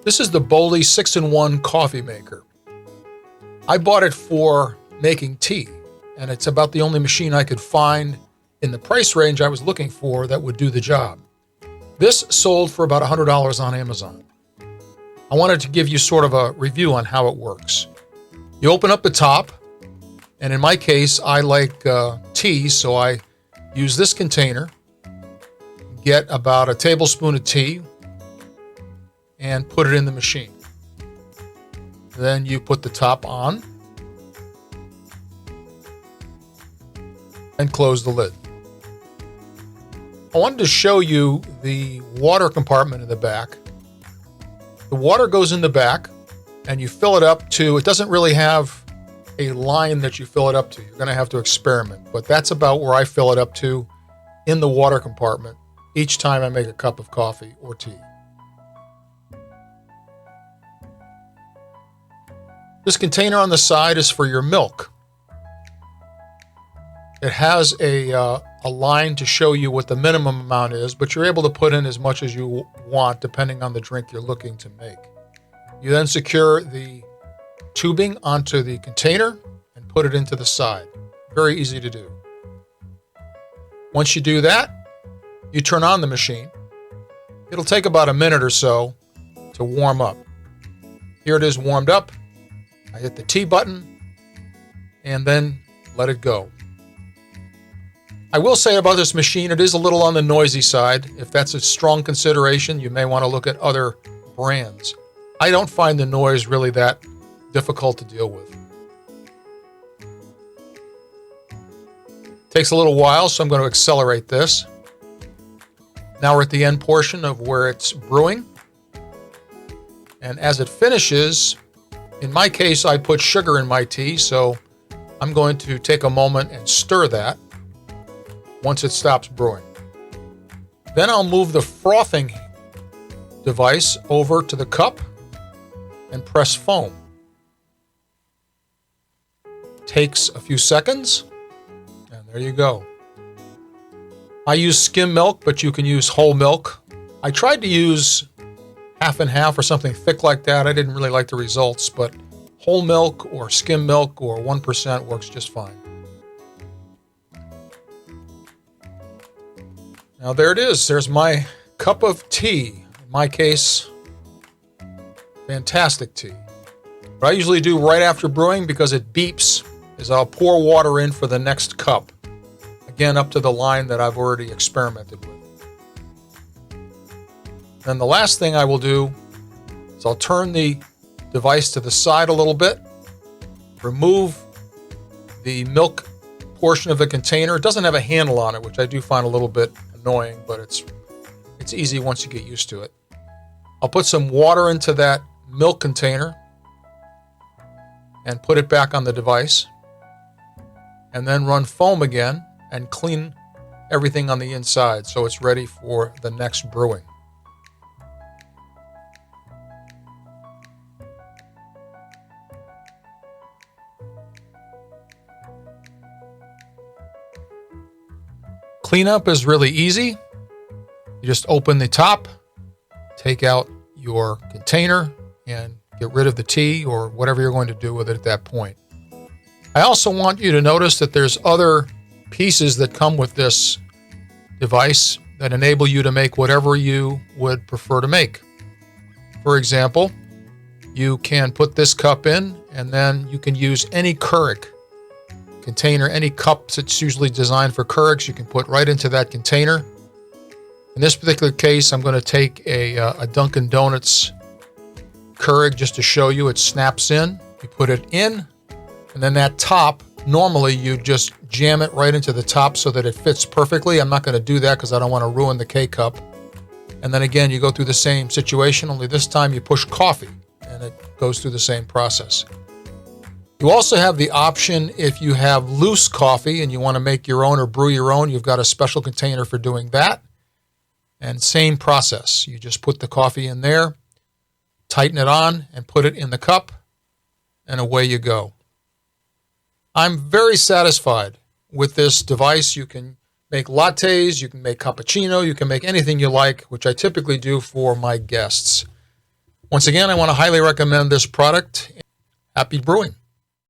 This is the Boley 6-in-1 coffee maker. I bought it for making tea, and it's about the only machine I could find in the price range I was looking for that would do the job. This sold for about $100 on Amazon. I wanted to give you sort of a review on how it works. You open up the top, and in my case, I like tea, so I use this container, get about a tablespoon of tea, and put it in the machine. Then you put the top on and close the lid. I wanted to show you the water compartment in the back. The water goes in the back and you fill it up to, it doesn't really have a line that you fill it up to. You're going to have to experiment, but that's about where I fill it up to in the water compartment each time I make a cup of coffee or tea. This container on the side is for your milk. It has a line to show you what the minimum amount is, but you're able to put in as much as you want depending on the drink you're looking to make. You then secure the tubing onto the container and put it into the side. Very easy to do. Once you do that, you turn on the machine. It'll take about a minute or so to warm up. Here it is warmed up. I hit the T button and then let it go. I will say about this machine, it is a little on the noisy side. If that's a strong consideration, you may want to look at other brands. I don't find the noise really that difficult to deal with. Takes a little while, so I'm going to accelerate this. Now we're at the end portion of where it's brewing. And as it finishes, in my case, I put sugar in my tea, so I'm going to take a moment and stir that once it stops brewing. Then I'll move the frothing device over to the cup and press foam. Takes a few seconds, and there you go. I use skim milk, but you can use whole milk. I tried to use half and half or something thick like that. I didn't really like the results, but whole milk or skim milk or 1% works just fine. Now there it is. There's my cup of tea. In my case, fantastic tea. What I usually do right after brewing, because it beeps, is I'll pour water in for the next cup. Again, up to the line that I've already experimented with. Then the last thing I will do is I'll turn the device to the side a little bit, remove the milk portion of the container. It doesn't have a handle on it, which I do find a little bit annoying, but it's easy once you get used to it. I'll put some water into that milk container and put it back on the device, and then run foam again and clean everything on the inside so it's ready for the next brewing. Cleanup is really easy. You just open the top, take out your container, and get rid of the tea or whatever you're going to do with it at that point. I also want you to notice that there's other pieces that come with this device that enable you to make whatever you would prefer to make. For example, you can put this cup in, and then you can use any Keurig container, any cups that's usually designed for Keurigs, you can put right into that container. In this particular case, I'm going to take a Dunkin' Donuts Keurig just to show you. It snaps in, you put it in, and then that top, normally you just jam it right into the top so that it fits perfectly. I'm not going to do that because I don't want to ruin the K-cup. And then again, you go through the same situation, only this time you push coffee, and it goes through the same process. You also have the option, if you have loose coffee and you want to make your own or brew your own, you've got a special container for doing that. And same process. You just put the coffee in there, tighten it on, and put it in the cup, and away you go. I'm very satisfied with this device. You can make lattes, you can make cappuccino, you can make anything you like, which I typically do for my guests. Once again, I want to highly recommend this product. Happy brewing.